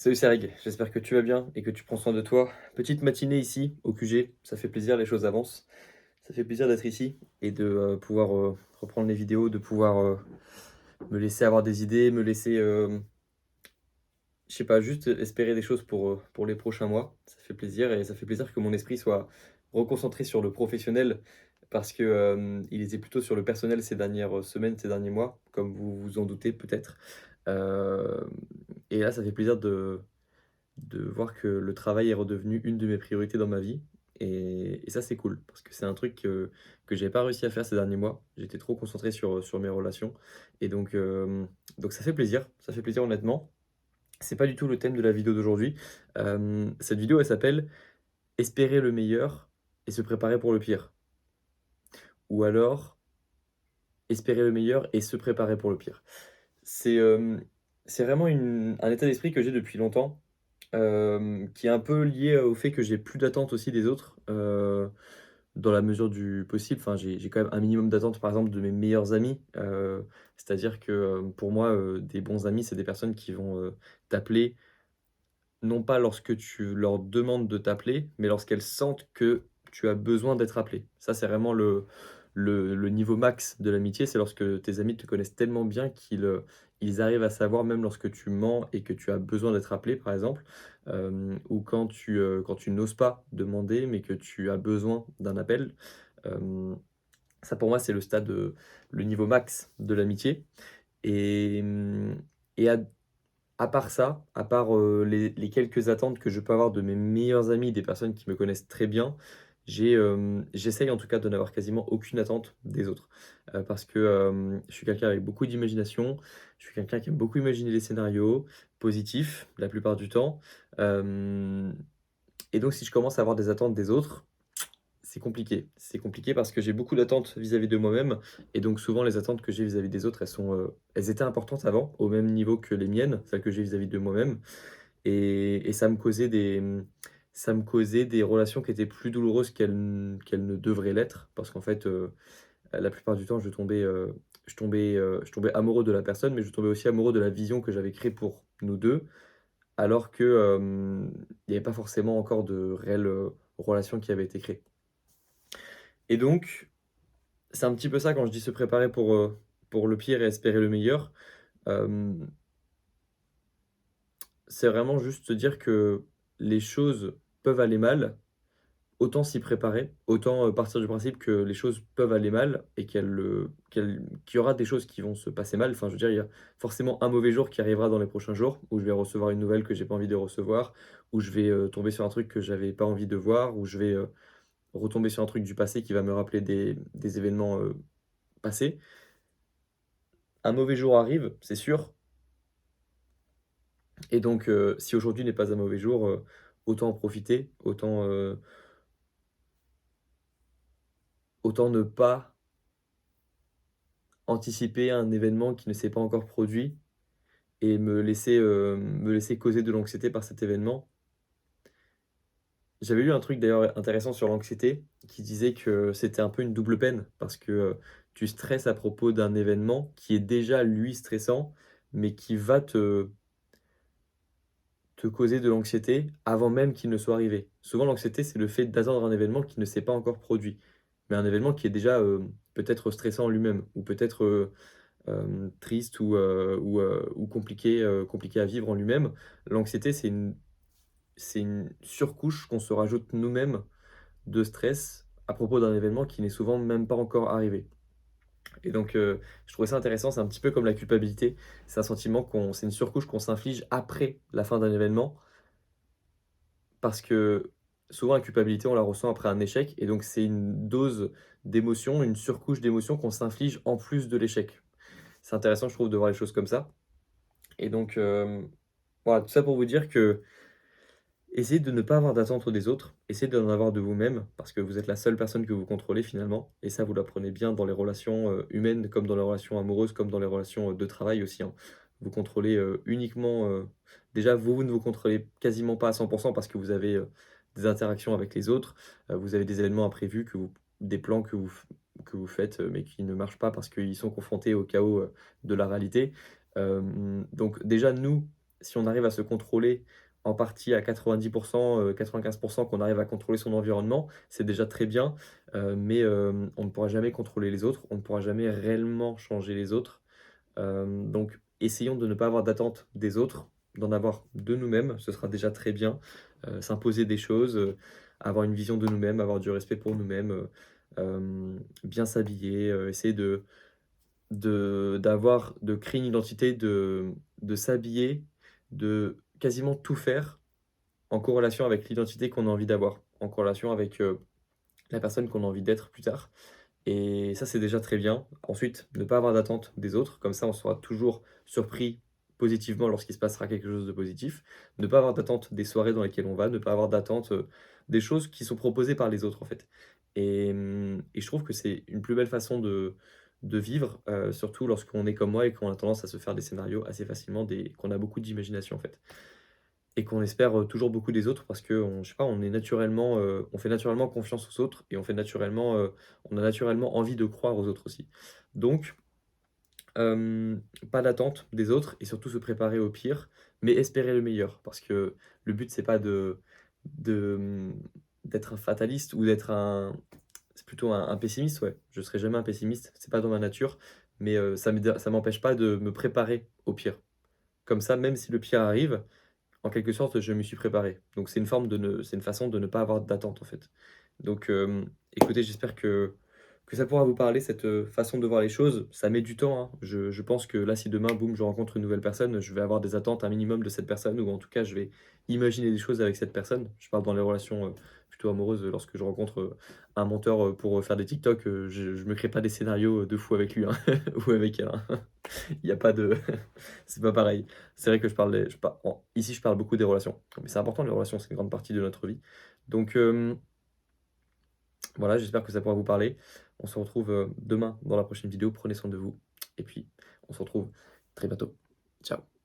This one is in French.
Salut Serg, j'espère que tu vas bien et que tu prends soin de toi. Petite matinée ici au QG, ça fait plaisir, les choses avancent. Ça fait plaisir d'être ici et de pouvoir reprendre les vidéos, de pouvoir me laisser avoir des idées, me laisser, je sais pas, juste espérer des choses pour les prochains mois. Ça fait plaisir et ça fait plaisir que mon esprit soit reconcentré sur le professionnel parce que il était plutôt sur le personnel ces dernières semaines, ces derniers mois, comme vous vous en doutez peut-être. Euh, et là, ça fait plaisir de voir que le travail est redevenu une de mes priorités dans ma vie. Et ça, c'est cool, parce que c'est un truc que j'ai pas réussi à faire ces derniers mois. J'étais trop concentré sur mes relations. Et donc ça fait plaisir honnêtement. C'est pas du tout le thème de la vidéo d'aujourd'hui. Cette vidéo, elle s'appelle Espérer le meilleur et se préparer pour le pire. Ou alors Espérer le meilleur et se préparer pour le pire. C'est c'est vraiment un état d'esprit que j'ai depuis longtemps. Qui est un peu lié au fait que j'ai plus d'attentes aussi des autres, dans la mesure du possible. Enfin, j'ai quand même un minimum d'attentes, par exemple, de mes meilleurs amis. C'est-à-dire que, pour moi, des bons amis, c'est des personnes qui vont, t'appeler, non pas lorsque tu leur demandes de t'appeler, mais lorsqu'elles sentent que tu as besoin d'être appelé. Ça, c'est vraiment le niveau max de l'amitié, c'est lorsque tes amis te connaissent tellement bien ils arrivent à savoir même lorsque tu mens et que tu as besoin d'être appelé, par exemple, ou quand tu n'oses pas demander, mais que tu as besoin d'un appel. Hem, Ça pour moi, c'est le niveau max de l'amitié et et à part ça, à part, les quelques attentes que je peux avoir de mes meilleurs amis, des personnes qui me connaissent très bien, j'essaye en tout cas de n'avoir quasiment aucune attente des autres. Parce que, je suis quelqu'un avec beaucoup d'imagination, je suis quelqu'un qui aime beaucoup imaginer les scénarios positifs, la plupart du temps. Hem Et donc si je commence à avoir des attentes des autres, c'est compliqué. C'est compliqué parce que j'ai beaucoup d'attentes vis-à-vis de moi-même et donc souvent les attentes que j'ai vis-à-vis des autres, elles étaient importantes avant, au même niveau que les miennes, celles que j'ai vis-à-vis de moi-même et ça me causait des relations qui étaient plus douloureuses qu'elles ne devraient l'être parce qu'en fait, la plupart du temps, je tombais amoureux de la personne, mais je tombais aussi amoureux de la vision que j'avais créée pour nous 2, alors que, il y avait pas forcément encore de réelles, relations qui avaient été créées et donc c'est un petit peu ça quand je dis se préparer pour le pire et espérer le meilleur. Hem, c'est vraiment juste se dire que les choses peuvent aller mal, autant s'y préparer, autant, partir du principe que les choses peuvent aller mal et qu'il y aura des choses qui vont se passer mal. Enfin, je veux dire, il y a forcément un mauvais jour qui arrivera dans les prochains jours, où je vais recevoir une nouvelle que j'ai pas envie de recevoir, où je vais, tomber sur un truc que j'avais pas envie de voir, où je vais, retomber sur un truc du passé qui va me rappeler des événements, passés. Un mauvais jour arrive, c'est sûr. Et donc, si aujourd'hui n'est pas un mauvais jour, autant en profiter, autant ne pas anticiper un événement qui ne s'est pas encore produit et me laisser causer de l'anxiété par cet événement. J'avais lu un truc d'ailleurs intéressant sur l'anxiété qui disait que c'était un peu une double peine parce que, tu stresses à propos d'un événement qui est déjà lui stressant, mais qui va te causer de l'anxiété avant même qu'il ne soit arrivé. Souvent l'anxiété, c'est le fait d'attendre un événement qui ne s'est pas encore produit. Mais un événement qui est déjà, peut-être stressant en lui-même ou peut-être, triste ou compliqué à vivre en lui-même. L'anxiété, c'est une surcouche qu'on se rajoute nous-mêmes de stress à propos d'un événement qui n'est souvent même pas encore arrivé. Et donc, je trouvais ça intéressant, c'est un petit peu comme la culpabilité. C'est une surcouche qu'on s'inflige après la fin d'un événement parce que souvent la culpabilité, on la ressent après un échec et donc c'est une dose d'émotion, une surcouche d'émotion qu'on s'inflige en plus de l'échec. C'est intéressant, je trouve, de voir les choses comme ça et donc voilà, tout ça pour vous dire que essayez de ne pas avoir d'attente des autres, essayez d'en avoir de vous-même parce que vous êtes la seule personne que vous contrôlez finalement et ça, vous l'apprenez bien dans les relations, humaines comme dans les relations amoureuses, comme dans les relations, de travail aussi, hein. Vous contrôlez, uniquement, déjà vous ne vous contrôlez quasiment pas à 100 parce que vous avez, des interactions avec les autres, vous avez des événements imprévus des plans que vous faites, mais qui ne marchent pas parce qu'ils sont confrontés au chaos, de la réalité. Donc déjà nous, si on arrive à se contrôler en partie à 90 95 qu'on arrive à contrôler son environnement, c'est déjà très bien, mais on ne pourra jamais contrôler les autres, on ne pourra jamais réellement changer les autres. Donc essayons de ne pas avoir d'attente des autres, d'en avoir de nous-mêmes, ce sera déjà très bien. S'imposer des choses, avoir une vision de nous-mêmes, avoir du respect pour nous-mêmes, bien s'habiller, essayer de créer une identité, de s'habiller, de quasiment tout faire en corrélation avec l'identité qu'on a envie d'avoir, en corrélation avec, la personne qu'on a envie d'être plus tard. Et ça, c'est déjà très bien. Ensuite, ne pas avoir d'attente des autres, comme ça on sera toujours surpris positivement lorsqu'il se passera quelque chose de positif. Ne pas avoir d'attente des soirées dans lesquelles on va, ne pas avoir d'attente, des choses qui sont proposées par les autres, en fait. Et je trouve que c'est une plus belle façon de vivre, surtout lorsqu'on est comme moi et qu'on a tendance à se faire des scénarios assez facilement, des qu'on a beaucoup d'imagination, en fait. Et qu'on espère, toujours beaucoup des autres parce qu'on je sais pas, on est naturellement, on fait naturellement confiance aux autres et on a naturellement envie de croire aux autres aussi. Donc, pas d'attente des autres et surtout se préparer au pire, mais espérer le meilleur. Parce que le but, c'est pas de, d'être un fataliste ou d'être un c'est plutôt un pessimiste, ouais. Je serai jamais un pessimiste, c'est pas dans ma nature, mais ça m'empêche pas de me préparer au pire. Comme ça, même si le pire arrive, en quelque sorte, je m'y suis préparé. Donc c'est une façon de ne pas avoir d'attente, en fait. Donc, écoutez, j'espère que ça pourra vous parler, cette, façon de voir les choses. Ça met du temps, hein. Je pense que là, si demain, boum, je rencontre une nouvelle personne, je vais avoir des attentes un minimum de cette personne ou en tout cas, je vais imaginer des choses avec cette personne. Je parle dans les relations, plutôt amoureuses, lorsque je rencontre, un menteur, pour, faire des TikTok, je me crée pas des scénarios, de fou avec lui, hein, ou avec elle, hein. Il y a pas de c'est pas pareil. C'est vrai que je parle ici, je parle beaucoup des relations, mais c'est important les relations, c'est une grande partie de notre vie. Donc, voilà, j'espère que ça pourra vous parler. On se retrouve, demain dans la prochaine vidéo. Prenez soin de vous et puis on se retrouve très bientôt. Ciao.